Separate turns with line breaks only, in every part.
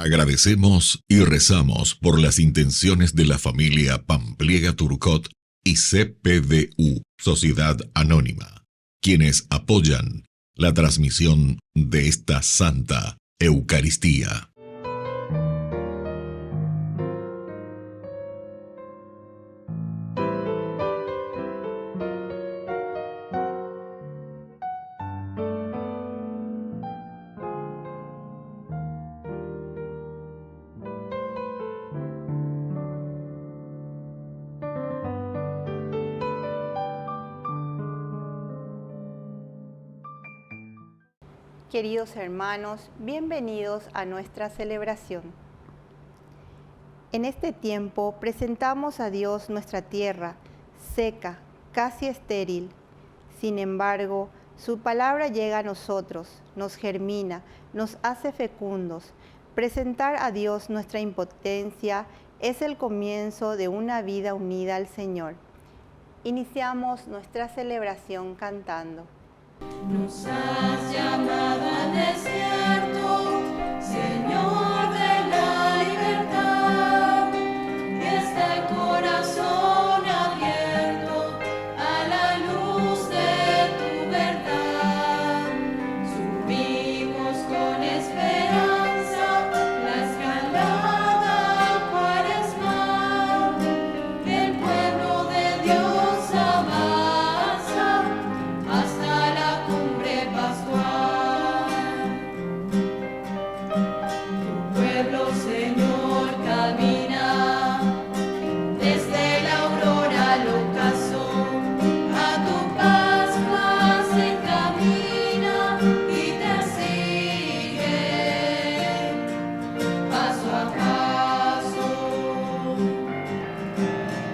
Agradecemos y rezamos por las intenciones de la familia Pampliega Turcot y CPDU, Sociedad Anónima, quienes apoyan la transmisión de esta Santa Eucaristía.
Queridos hermanos, bienvenidos a nuestra celebración. En este tiempo presentamos a Dios nuestra tierra, seca, casi estéril. Sin embargo, su palabra llega a nosotros, nos germina, nos hace fecundos. Presentar a Dios nuestra impotencia es el comienzo de una vida unida al Señor. Iniciamos nuestra celebración cantando.
Nos has llamado al desierto, Señor de la libertad, y está el corazón abierto a la luz de tu verdad. Subimos con esperanza la escalada cuaresmal, el pueblo de Dios avanza hasta la cumbre pascual. Tu pueblo, Señor, camina desde la aurora al ocaso, a tu Pascua se encamina y te sigue paso a paso.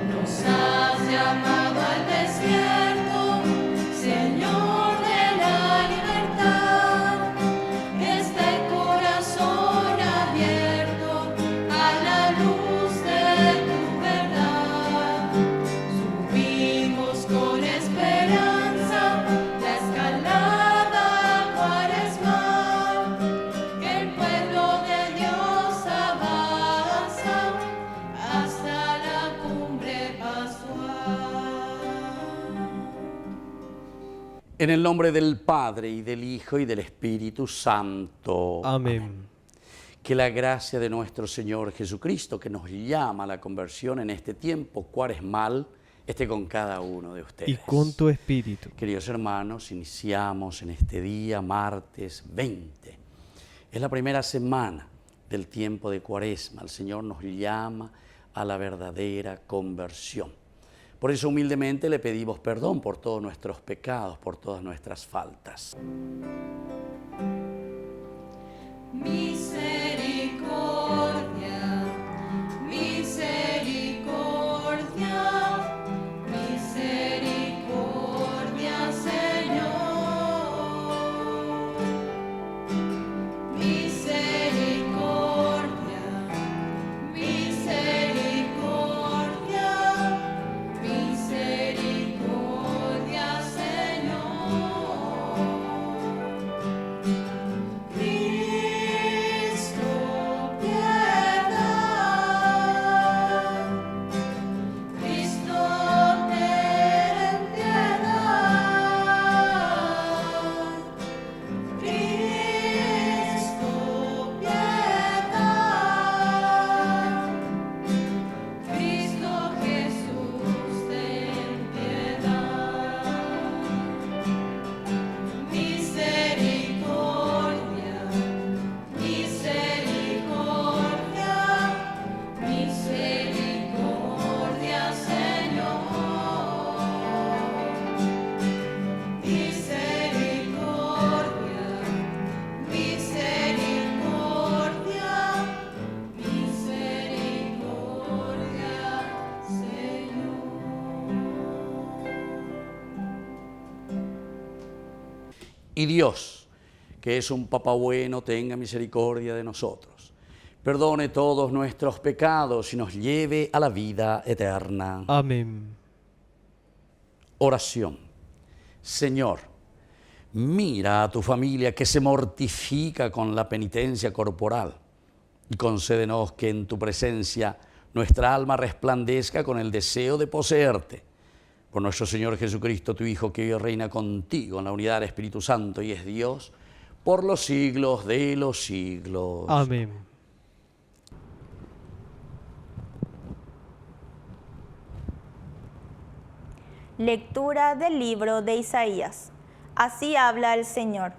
Nos has llamado al desierto, Señor de la libertad, está el corazón abierto a la luz de tu verdad. Subimos con esperanza la escalada cuaresmal, el pueblo de Dios avanza hasta la cumbre pascual.
En el nombre del Padre, y del Hijo, y del Espíritu Santo.
Amén.
Que la gracia de nuestro Señor Jesucristo, que nos llama a la conversión en este tiempo cuaresmal, esté con cada uno de ustedes.
Y con tu espíritu.
Queridos hermanos, iniciamos en este día, martes 20. Es la primera semana del tiempo de Cuaresma. El Señor nos llama a la verdadera conversión. Por eso humildemente le pedimos perdón por todos nuestros pecados, por todas nuestras faltas.
Misericordia, misericordia, misericordia, Señor. Misericordia, misericordia, misericordia, Señor. Cristo, piedad. Cristo, ten piedad. Cristo, piedad. Cristo Jesús, ten piedad. Misericordia, misericordia, misericordia, Señor. Misericordia, misericordia, misericordia, Señor.
Y Dios, que es un Papá bueno, tenga misericordia de nosotros. Perdone todos nuestros pecados y nos lleve a la vida eterna.
Amén.
Oración. Señor, mira a tu familia que se mortifica con la penitencia corporal y concédenos que en tu presencia nuestra alma resplandezca con el deseo de poseerte. Por nuestro Señor Jesucristo, tu Hijo, que vive y reina contigo en la unidad del Espíritu Santo y es Dios por los siglos de los siglos.
Amén.
Lectura del libro de Isaías. Así habla el Señor.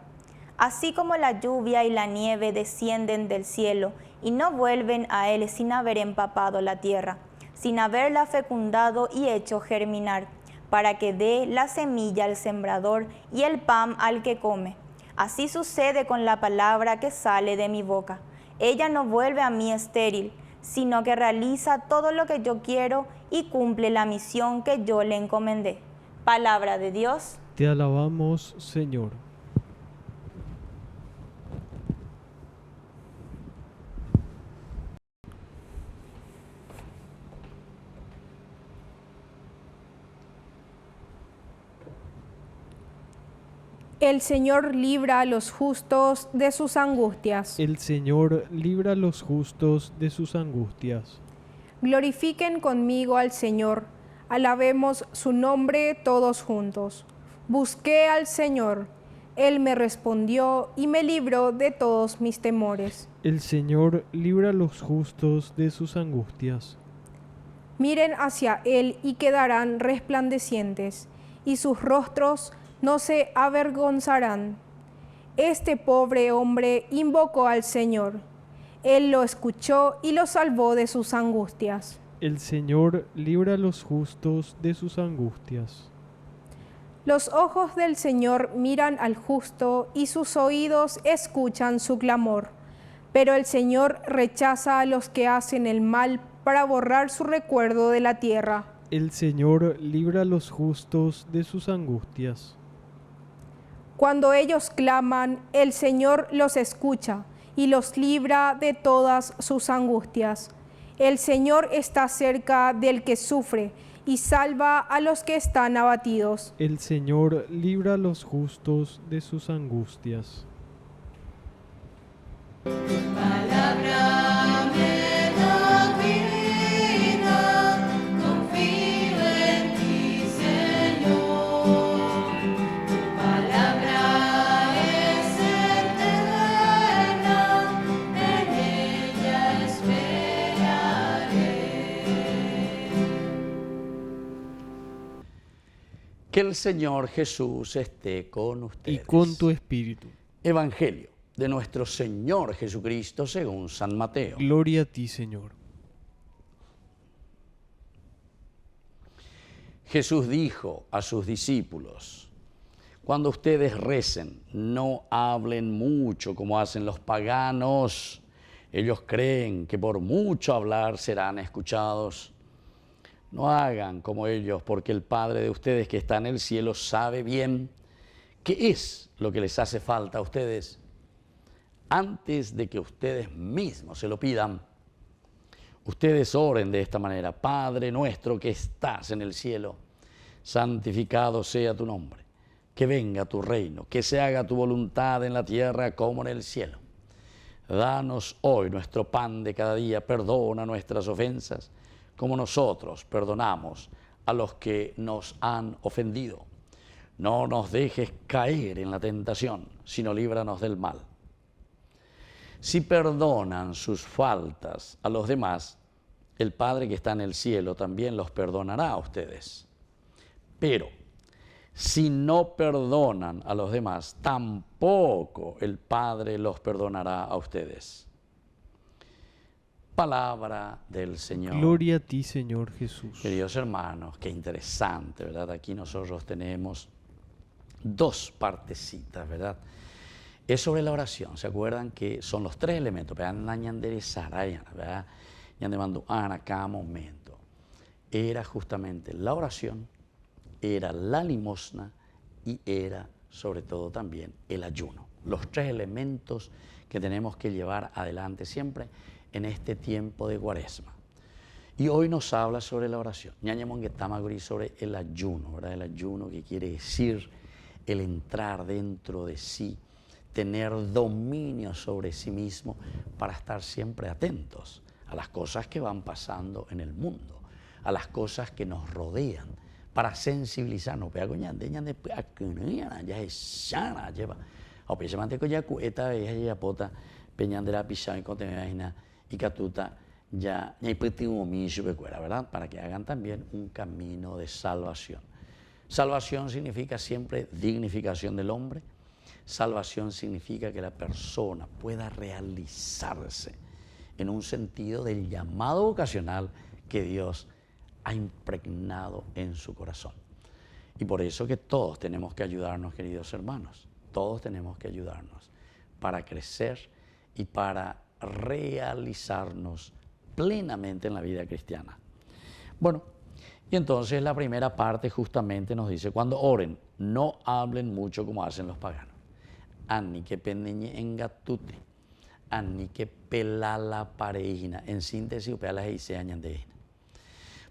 Así como la lluvia y la nieve descienden del cielo y no vuelven a él sin haber empapado la tierra, sin haberla fecundado y hecho germinar, para que dé la semilla al sembrador y el pan al que come. Así sucede con la palabra que sale de mi boca. Ella no vuelve a mí estéril, sino que realiza todo lo que yo quiero y cumple la misión que yo le encomendé. Palabra de Dios.
Te alabamos, Señor.
El Señor libra a los justos de sus angustias.
El Señor libra a los justos de sus angustias.
Glorifiquen conmigo al Señor, alabemos su nombre todos juntos. Busqué al Señor, Él me respondió y me libró de todos mis temores.
El Señor libra a los justos de sus angustias.
Miren hacia Él y quedarán resplandecientes, y sus rostros no se avergonzarán. Este pobre hombre invocó al Señor. Él lo escuchó y lo salvó de sus angustias.
El Señor libra a los justos de sus angustias.
Los ojos del Señor miran al justo y sus oídos escuchan su clamor. Pero el Señor rechaza a los que hacen el mal para borrar su recuerdo de la tierra.
El Señor libra a los justos de sus angustias.
Cuando ellos claman, el Señor los escucha y los libra de todas sus angustias. El Señor está cerca del que sufre y salva a los que están abatidos.
El Señor libra a los justos de sus angustias.
Palabra me da vida, confío en ti, Señor. Tu palabra es eterna, en ella esperaré.
Que el Señor Jesús esté con ustedes.
Y con tu espíritu.
Evangelio de nuestro Señor Jesucristo según San Mateo.
Gloria a ti, Señor.
Jesús dijo a sus discípulos: cuando ustedes recen, no hablen mucho como hacen los paganos. Ellos creen que por mucho hablar serán escuchados. No hagan como ellos, porque el Padre de ustedes que está en el cielo sabe bien qué es lo que les hace falta a ustedes antes de que ustedes mismos se lo pidan. Ustedes oren de esta manera: Padre nuestro que estás en el cielo, santificado sea tu nombre, que venga tu reino, que se haga tu voluntad en la tierra como en el cielo. Danos hoy nuestro pan de cada día, perdona nuestras ofensas, como nosotros perdonamos a los que nos han ofendido. No nos dejes caer en la tentación, sino líbranos del mal. Si perdonan sus faltas a los demás, el Padre que está en el cielo también los perdonará a ustedes. Pero si no perdonan a los demás, tampoco el Padre los perdonará a ustedes. Palabra del Señor.
Gloria a ti, Señor Jesús.
Queridos hermanos, qué interesante, ¿verdad? Aquí nosotros tenemos dos partecitas, ¿verdad? Es sobre la oración. ¿Se acuerdan que son los tres elementos? ¿Verdad? Cada momento. Era justamente la oración, era la limosna y era sobre todo también el ayuno. Los tres elementos que tenemos que llevar adelante siempre en este tiempo de Cuaresma. Y hoy nos habla sobre la oración. Sobre el ayuno, ¿verdad? El ayuno, que quiere decir el entrar dentro de sí, tener dominio sobre sí mismo para estar siempre atentos a las cosas que van pasando en el mundo, a las cosas que nos rodean, para sensibilizarnos. Pero ¿verdad? Para que hagan también un camino de salvación. Salvación significa siempre dignificación del hombre. Salvación significa que la persona pueda realizarse en un sentido del llamado vocacional que Dios ha impregnado en su corazón. Y por eso que todos tenemos que ayudarnos, queridos hermanos. Todos tenemos que ayudarnos para crecer y para realizarnos plenamente en la vida cristiana. Bueno, y entonces la primera parte justamente nos dice, cuando oren, no hablen mucho como hacen los paganos. Ani que pendeñe engatute, ani que pelala pareina. En síntesis, pelas y se añandeina.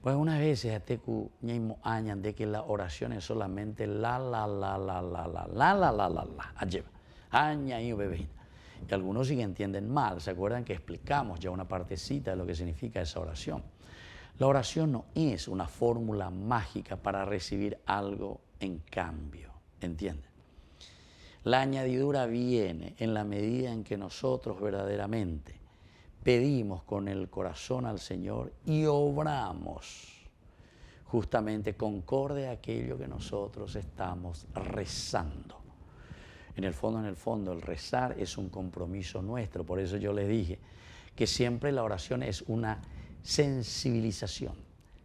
Pues unas veces hasta que ñaimo añan de que la oración es solamente la, alleva, aña y bebé. Y algunos sí que entienden mal, ¿se acuerdan que explicamos ya una partecita de lo que significa esa oración? La oración no es una fórmula mágica para recibir algo en cambio, ¿entienden? La añadidura viene en la medida en que nosotros verdaderamente pedimos con el corazón al Señor y obramos justamente concorde a aquello que nosotros estamos rezando. En el fondo, el rezar es un compromiso nuestro. Por eso yo les dije que siempre la oración es una sensibilización,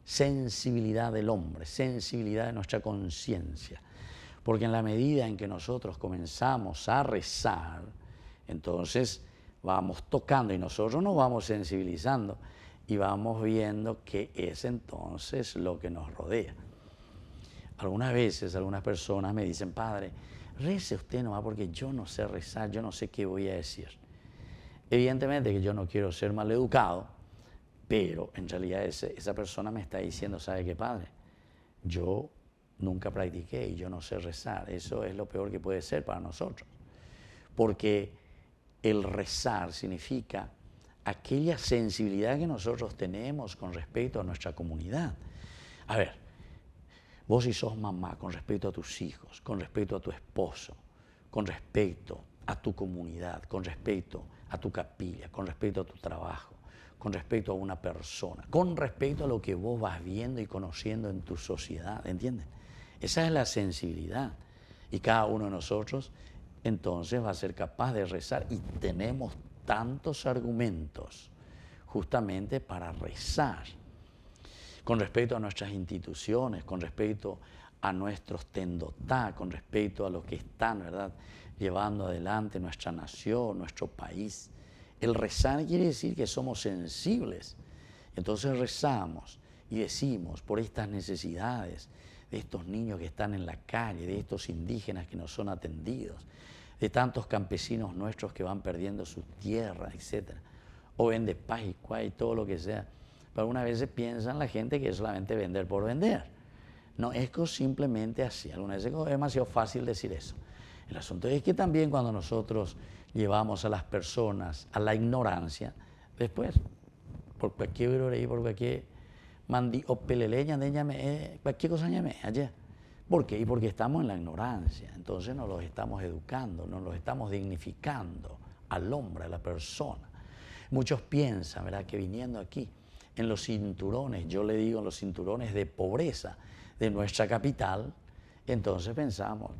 sensibilidad del hombre, sensibilidad de nuestra conciencia. Porque en la medida en que nosotros comenzamos a rezar, entonces vamos tocando y nosotros nos vamos sensibilizando y vamos viendo qué es entonces lo que nos rodea. Algunas veces algunas personas me dicen, padre, rece usted nomás porque yo no sé rezar, yo no sé qué voy a decir. Evidentemente que yo no quiero ser maleducado, pero en realidad esa persona me está diciendo, ¿sabe qué, padre? Yo nunca practiqué y yo no sé rezar. Eso es lo peor que puede ser para nosotros. Porque el rezar significa aquella sensibilidad que nosotros tenemos con respecto a nuestra comunidad. A ver, vos si sos mamá, con respecto a tus hijos, con respecto a tu esposo, con respecto a tu comunidad, con respecto a tu capilla, con respecto a tu trabajo, con respecto a una persona, con respecto a lo que vos vas viendo y conociendo en tu sociedad, ¿entienden? Esa es la sensibilidad. Y cada uno de nosotros entonces va a ser capaz de rezar y tenemos tantos argumentos justamente para rezar con respecto a nuestras instituciones, con respecto a nuestros tendotá, con respecto a los que están, ¿verdad?, llevando adelante nuestra nación, nuestro país. El rezar quiere decir que somos sensibles. Entonces rezamos y decimos por estas necesidades de estos niños que están en la calle, de estos indígenas que no son atendidos, de tantos campesinos nuestros que van perdiendo su tierra, etc. O vende paz y cuá y todo lo que sea. Pero algunas veces piensan la gente que es solamente vender por vender. No es simplemente así. Algunas veces es demasiado fácil decir eso. El asunto es que también cuando nosotros llevamos a las personas a la ignorancia, después, por cualquier hora y por cualquier mandi o peleleña, cualquier cosa llame allá. ¿Por qué? Y porque estamos en la ignorancia. Entonces nos los estamos educando, nos los estamos dignificando al hombre, a la persona. Muchos piensan, ¿verdad?, que viniendo aquí en los cinturones, yo le digo en los cinturones de pobreza de nuestra capital, entonces pensamos,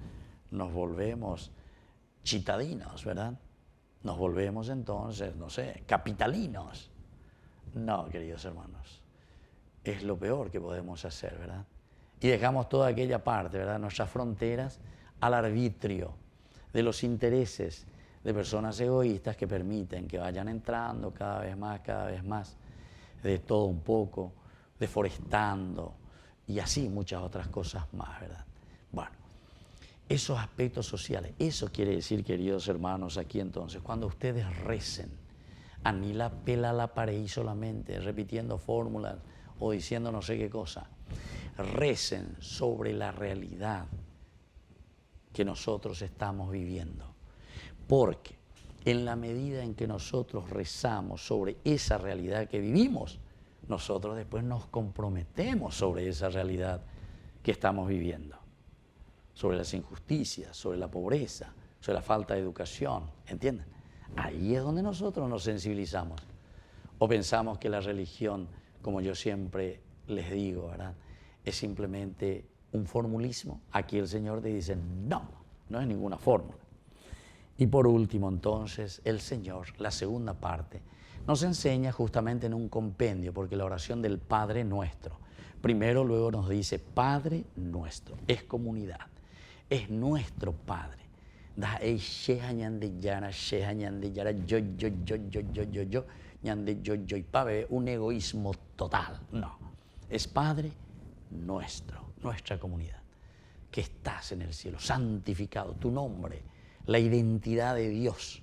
nos volvemos chitadinos, ¿verdad? Nos volvemos entonces, no sé, capitalinos. No, queridos hermanos, es lo peor que podemos hacer, ¿verdad? Y dejamos toda aquella parte, ¿verdad?, nuestras fronteras al arbitrio de los intereses de personas egoístas que permiten que vayan entrando cada vez más, de todo un poco, deforestando y así muchas otras cosas más, ¿verdad? Bueno, esos aspectos sociales, eso quiere decir, queridos hermanos, aquí entonces, cuando ustedes recen, ni la pela la pared solamente, repitiendo fórmulas o diciendo no sé qué cosa, recen sobre la realidad que nosotros estamos viviendo. Porque en la medida en que nosotros rezamos sobre esa realidad que vivimos, nosotros después nos comprometemos sobre esa realidad que estamos viviendo, sobre las injusticias, sobre la pobreza, sobre la falta de educación, ¿entienden? Ahí es donde nosotros nos sensibilizamos. O pensamos que la religión, como yo siempre les digo, ¿verdad?, es simplemente un formulismo. Aquí el Señor te dice, no, no es ninguna fórmula. Y por último, entonces, el Señor, la segunda parte, nos enseña justamente en un compendio, porque la oración del Padre Nuestro, primero luego nos dice, Padre Nuestro, es comunidad, es nuestro Padre. Un egoísmo total. No, es Padre Nuestro, nuestra comunidad, que estás en el cielo, santificado, tu nombre, la identidad de Dios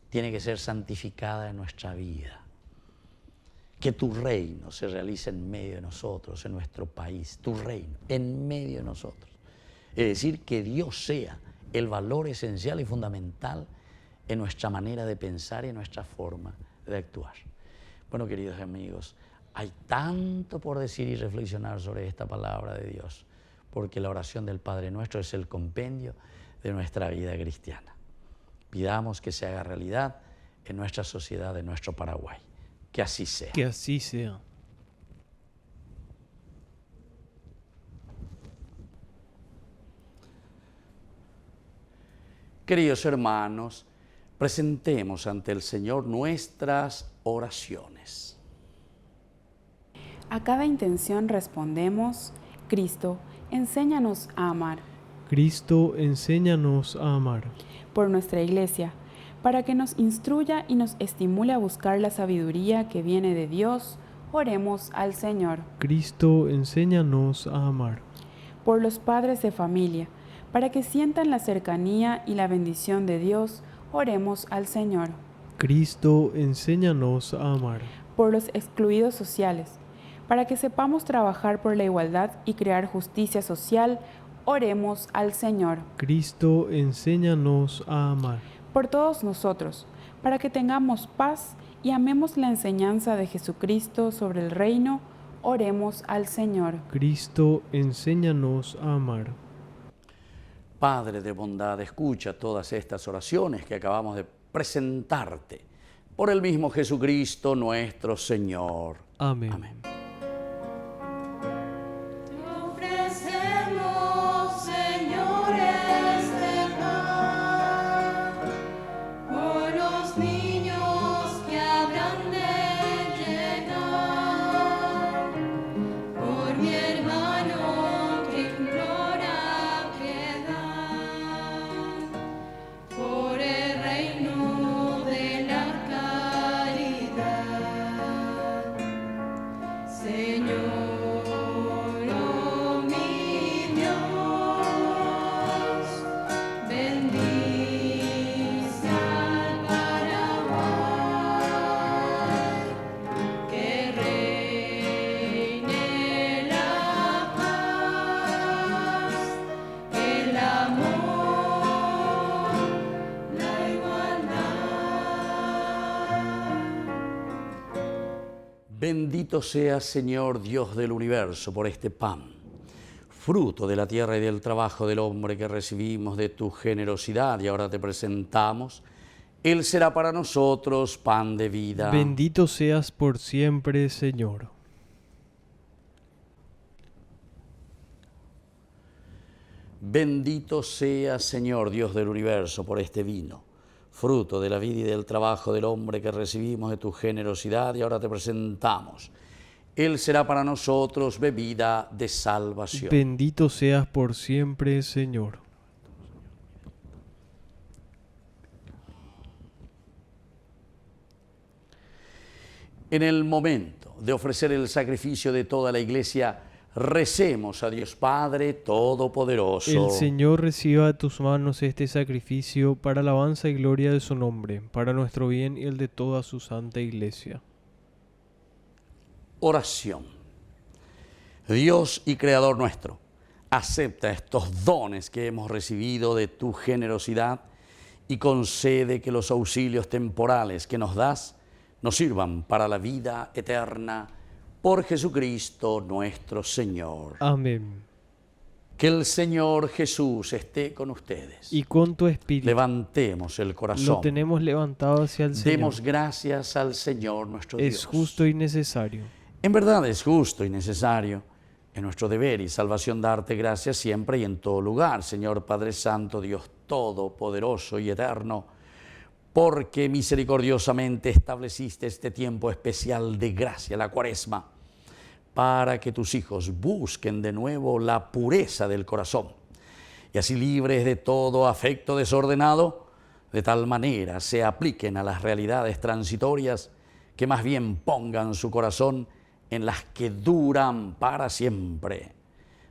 tiene que ser santificada en nuestra vida. Que tu reino se realice en medio de nosotros, en nuestro país, tu reino, en medio de nosotros. Es decir, que Dios sea el valor esencial y fundamental en nuestra manera de pensar y en nuestra forma de actuar. Bueno, queridos amigos, hay tanto por decir y reflexionar sobre esta palabra de Dios, porque la oración del Padre Nuestro es el compendio de nuestra vida cristiana. Pidamos que se haga realidad en nuestra sociedad, en nuestro Paraguay. Que así sea.
Que así sea.
Queridos hermanos, presentemos ante el Señor nuestras oraciones.
A cada intención respondemos, Cristo, enséñanos a amar.
Cristo, enséñanos a amar.
Por nuestra Iglesia, para que nos instruya y nos estimule a buscar la sabiduría que viene de Dios, oremos al Señor.
Cristo, enséñanos a amar.
Por los padres de familia, para que sientan la cercanía y la bendición de Dios, oremos al Señor.
Cristo, enséñanos a amar.
Por los excluidos sociales, para que sepamos trabajar por la igualdad y crear justicia social, oremos al Señor.
Cristo, enséñanos a amar.
Por todos nosotros, para que tengamos paz y amemos la enseñanza de Jesucristo sobre el reino, oremos al Señor.
Cristo, enséñanos a amar.
Padre de bondad, escucha todas estas oraciones que acabamos de presentarte. Por el mismo Jesucristo nuestro Señor.
Amén.
Amén.
Te ofrecemos, Señor, este pan, por los niños que habrán de llegar, por mi hermano que implora piedad, por el reino de la caridad. Señor, oh mi Dios, bendice al Paraguay, que reine la paz, el amor, la igualdad.
Bendito seas, Señor Dios del universo, por este pan, fruto de la tierra y del trabajo del hombre que recibimos de tu generosidad y ahora te presentamos. Él será para nosotros pan de vida.
Bendito seas por siempre, Señor.
Bendito seas, Señor Dios del universo, por este vino, fruto de la vida y del trabajo del hombre que recibimos de tu generosidad y ahora te presentamos. Él será para nosotros bebida de salvación.
Bendito seas por siempre, Señor.
En el momento de ofrecer el sacrificio de toda la Iglesia, recemos a Dios Padre Todopoderoso.
El Señor reciba de tus manos este sacrificio para alabanza y gloria de su nombre, para nuestro bien y el de toda su santa Iglesia.
Oración. Dios y Creador nuestro, acepta estos dones que hemos recibido de tu generosidad y concede que los auxilios temporales que nos das nos sirvan para la vida eterna. Por Jesucristo nuestro Señor.
Amén.
Que el Señor Jesús esté con ustedes.
Y con tu espíritu.
Levantemos el corazón.
Lo tenemos levantado hacia el Señor.
Demos gracias al Señor nuestro Dios.
Es justo y necesario.
En verdad es justo y necesario. Es nuestro deber y salvación darte gracias siempre y en todo lugar, Señor Padre Santo, Dios Todopoderoso y Eterno, porque misericordiosamente estableciste este tiempo especial de gracia, la Cuaresma, para que tus hijos busquen de nuevo la pureza del corazón y así libres de todo afecto desordenado, de tal manera se apliquen a las realidades transitorias que más bien pongan su corazón en las que duran para siempre.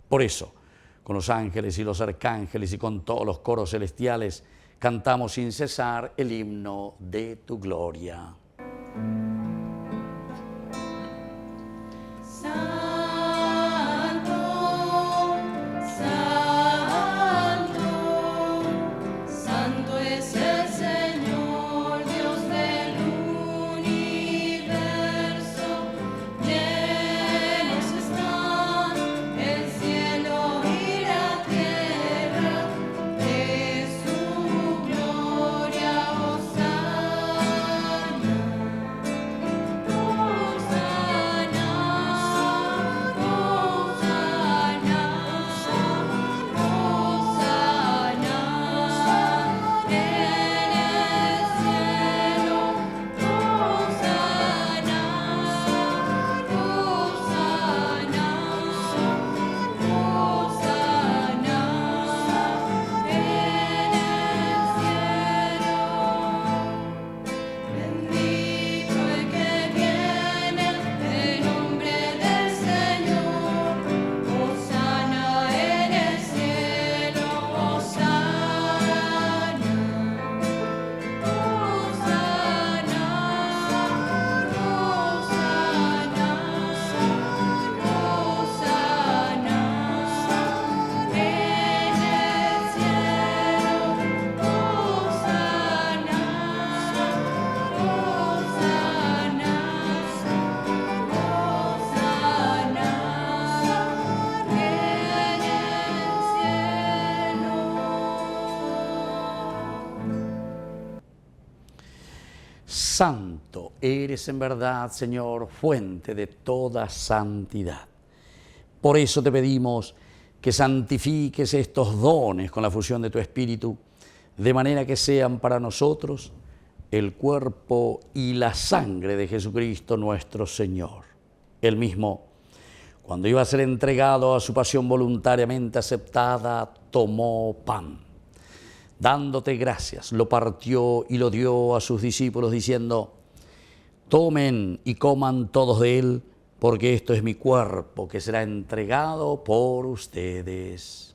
Por eso, con los ángeles y los arcángeles y con todos los coros celestiales, cantamos sin cesar el himno de tu gloria. Santo eres en verdad, Señor, fuente de toda santidad. Por eso te pedimos que santifiques estos dones con la fusión de tu Espíritu, de manera que sean para nosotros el cuerpo y la sangre de Jesucristo nuestro Señor. Él mismo, cuando iba a ser entregado a su pasión voluntariamente aceptada, tomó pan. Dándote gracias, lo partió y lo dio a sus discípulos diciendo: tomen y coman todos de él, porque esto es mi cuerpo que será entregado por ustedes.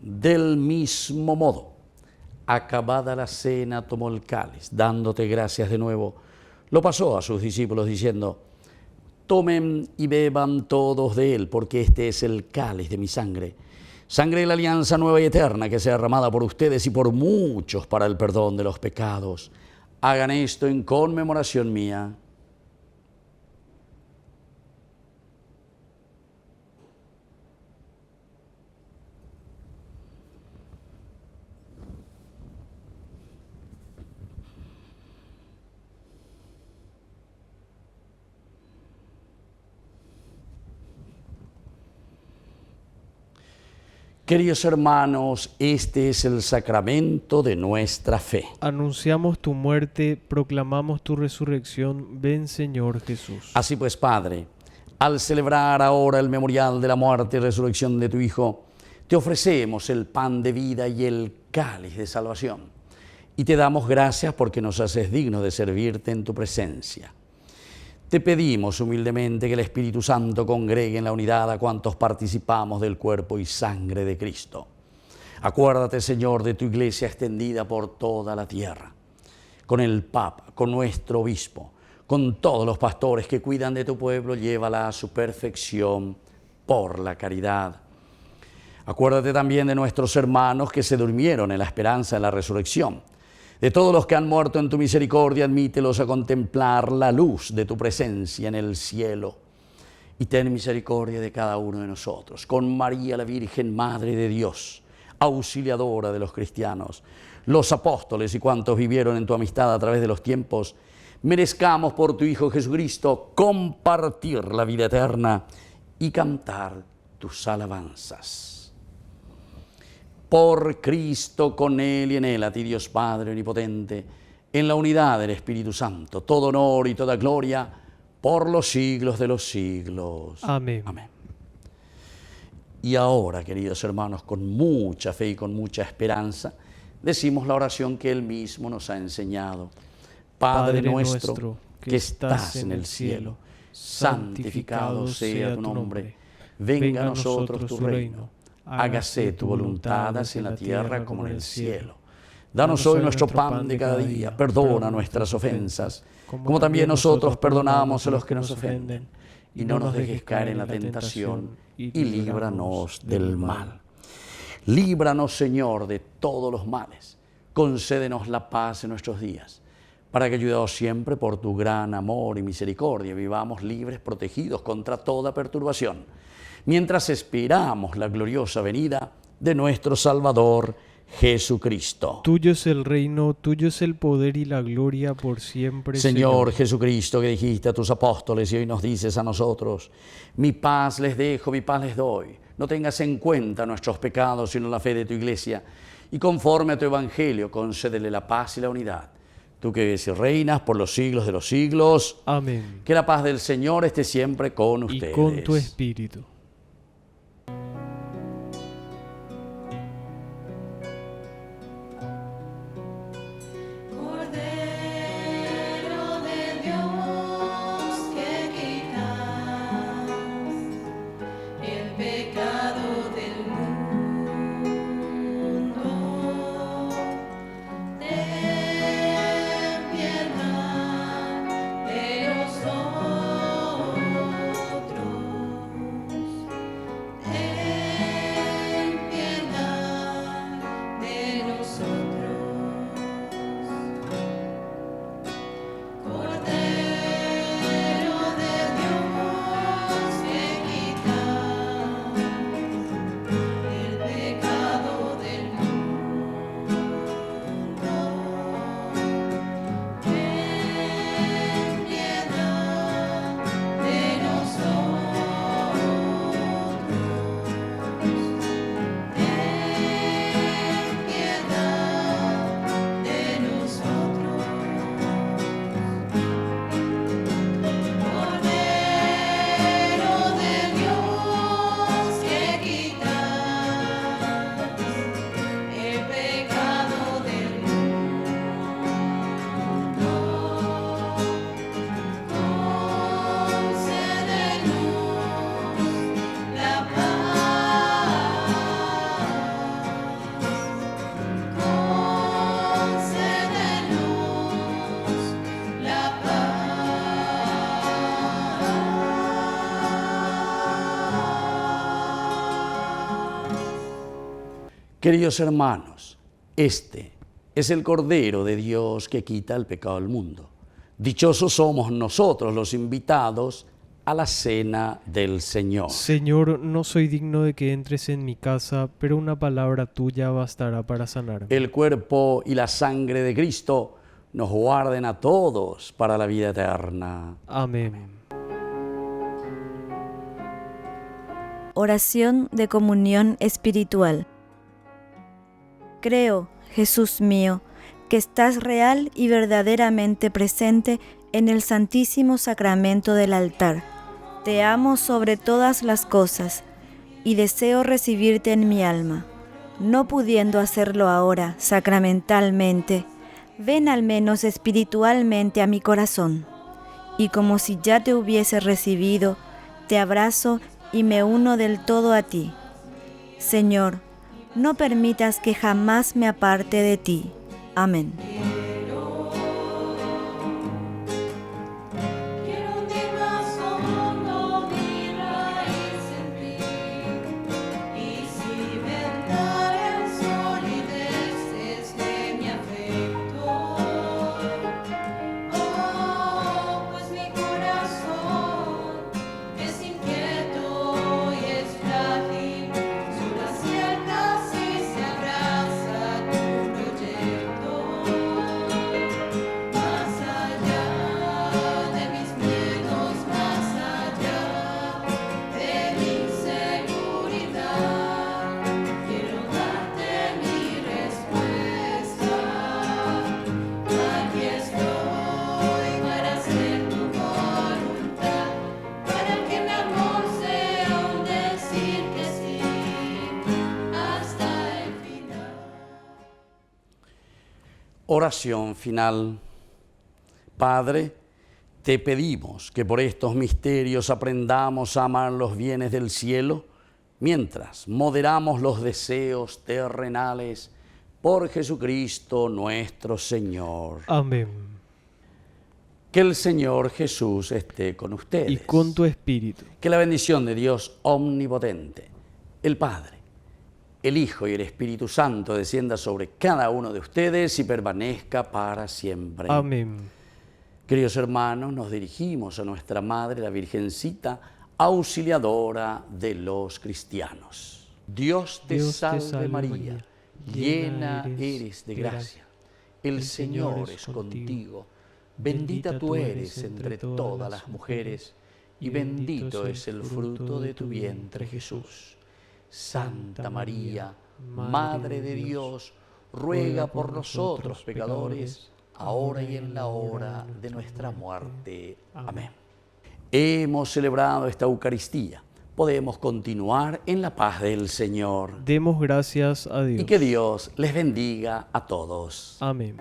Del mismo modo, acabada la cena, tomó el cáliz, dándote gracias de nuevo, lo pasó a sus discípulos diciendo: tomen y beban todos de él, porque este es el cáliz de mi sangre, sangre de la alianza nueva y eterna, que sea derramada por ustedes y por muchos para el perdón de los pecados. Hagan esto en conmemoración mía. Queridos hermanos, este es el sacramento de nuestra fe.
Anunciamos tu muerte, proclamamos tu resurrección. Ven, Señor Jesús.
Así pues, Padre, al celebrar ahora el memorial de la muerte y resurrección de tu Hijo, te ofrecemos el pan de vida y el cáliz de salvación. Y te damos gracias porque nos haces dignos de servirte en tu presencia. te pedimos humildemente que el Espíritu Santo congregue en la unidad a cuantos participamos del cuerpo y sangre de Cristo. Acuérdate, Señor, de tu iglesia extendida por toda la tierra, con el Papa, con nuestro obispo, con todos los pastores que cuidan de tu pueblo, llévala a su perfección por la caridad. Acuérdate también de nuestros hermanos que se durmieron en la esperanza de la resurrección. De todos los que han muerto en tu misericordia, admítelos a contemplar la luz de tu presencia en el cielo. Y ten misericordia de cada uno de nosotros. Con María, la Virgen, Madre de Dios, auxiliadora de los cristianos, los apóstoles y cuantos vivieron en tu amistad a través de los tiempos, merezcamos por tu Hijo Jesucristo compartir la vida eterna y cantar tus alabanzas. Por Cristo, con Él y en Él, a ti Dios Padre Omnipotente, en la unidad del Espíritu Santo, todo honor y toda gloria, por los siglos de los siglos.
Amén.
Amén. Y ahora, queridos hermanos, con mucha fe y con mucha esperanza, decimos la oración que Él mismo nos ha enseñado. Padre nuestro, que estás en el cielo, santificado sea tu nombre. Venga a nosotros tu reino. Hágase tu voluntad, así en la tierra como en el cielo. Danos hoy nuestro pan de cada día. Perdona nuestras ofensas, como también nosotros perdonamos a los que nos ofenden. Y no nos dejes caer en la tentación, y líbranos del mal. Líbranos, Señor, de todos los males. Concédenos la paz en nuestros días, para que, ayudados siempre por tu gran amor y misericordia, vivamos libres, protegidos contra toda perturbación, mientras esperamos la gloriosa venida de nuestro Salvador Jesucristo.
Tuyo es el reino, tuyo es el poder y la gloria por siempre,
Señor Jesucristo, que dijiste a tus apóstoles y hoy nos dices a nosotros: mi paz les dejo, mi paz les doy. No tengas en cuenta nuestros pecados, sino la fe de tu iglesia, y conforme a tu evangelio, concédele la paz y la unidad. Tú que vives y reinas por los siglos de los siglos.
Amén.
Que la paz del Señor esté siempre con ustedes.
Y con tu espíritu.
Queridos hermanos, este es el Cordero de Dios que quita el pecado del mundo. Dichosos somos nosotros los invitados a la cena del Señor.
Señor, no soy digno de que entres en mi casa, pero una palabra tuya bastará para sanarme.
El cuerpo y la sangre de Cristo nos guarden a todos para la vida eterna.
Amén.
Oración de comunión espiritual. Creo, Jesús mío, que estás real y verdaderamente presente en el Santísimo Sacramento del altar. Te amo sobre todas las cosas y deseo recibirte en mi alma. No pudiendo hacerlo ahora sacramentalmente, ven al menos espiritualmente a mi corazón y como si ya te hubiese recibido, te abrazo y me uno del todo a ti. Señor, no permitas que jamás me aparte de ti. Amén.
Oración final. Padre, te pedimos que por estos misterios aprendamos a amar los bienes del cielo, mientras moderamos los deseos terrenales, por Jesucristo nuestro Señor.
Amén.
Que el Señor Jesús esté con ustedes.
Y con tu espíritu.
Que la bendición de Dios omnipotente, el Padre, el Hijo y el Espíritu Santo descienda sobre cada uno de ustedes y permanezca para siempre.
Amén.
Queridos hermanos, nos dirigimos a nuestra Madre, la Virgencita, auxiliadora de los cristianos. Dios te salve María, llena eres de gracia. El Señor es contigo. Bendita tú eres entre todas las mujeres, y bendito es el fruto de tu vientre, Jesús. Santa María, Madre de Dios, ruega por nosotros pecadores, ahora y en la hora de nuestra muerte. Amén. Hemos celebrado esta Eucaristía. Podemos continuar en la paz del Señor.
Demos gracias a Dios.
Y que Dios les bendiga a todos.
Amén.